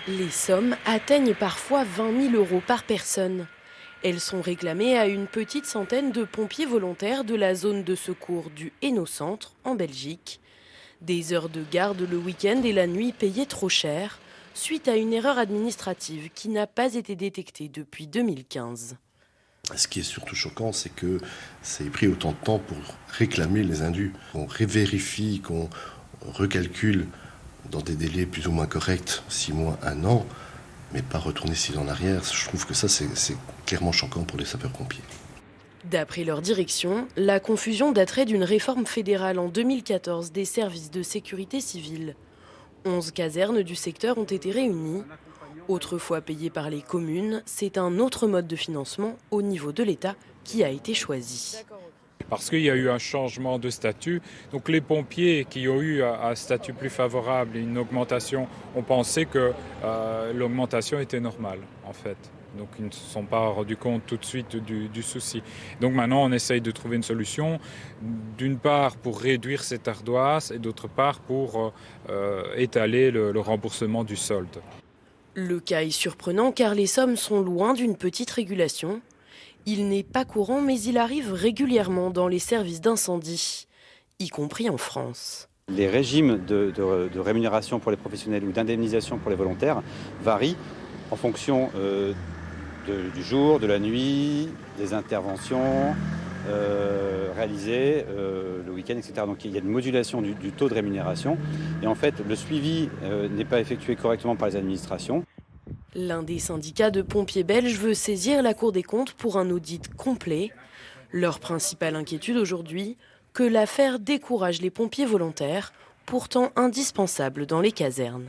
Les sommes atteignent parfois 20 000 € par personne. Elles sont réclamées à une petite centaine de pompiers volontaires de la zone de secours du Hainaut-Centre, en Belgique. Des heures de garde le week-end et la nuit payées trop cher, suite à une erreur administrative qui n'a pas été détectée depuis 2015. Ce qui est surtout choquant, c'est que ça ait pris autant de temps pour réclamer les indus. On révérifie, qu'on recalcule dans des délais plus ou moins corrects, 6 mois, 1 an, mais pas retourner 6 ans en arrière. Je trouve que ça, c'est clairement choquant pour les sapeurs-pompiers. D'après leur direction, la confusion daterait d'une réforme fédérale en 2014 des services de sécurité civile. 11 casernes du secteur ont été réunies. Autrefois payées par les communes, c'est un autre mode de financement au niveau de l'État qui a été choisi. Parce qu'il y a eu un changement de statut. Donc les pompiers qui ont eu un statut plus favorable et une augmentation ont pensé que l'augmentation était normale en fait. Donc ils ne se sont pas rendus compte tout de suite du souci. Donc maintenant on essaye de trouver une solution, d'une part pour réduire cette ardoise et d'autre part pour étaler le remboursement du solde. Le cas est surprenant car les sommes sont loin d'une petite régulation. Il n'est pas courant mais il arrive régulièrement dans les services d'incendie, y compris en France. Les régimes de rémunération pour les professionnels ou d'indemnisation pour les volontaires varient en fonction du jour, de la nuit, des interventions réalisées le week-end, etc. Donc il y a une modulation du taux de rémunération. Et en fait, le suivi n'est pas effectué correctement par les administrations. L'un des syndicats de pompiers belges veut saisir la Cour des comptes pour un audit complet. Leur principale inquiétude aujourd'hui, que l'affaire décourage les pompiers volontaires, pourtant indispensables dans les casernes.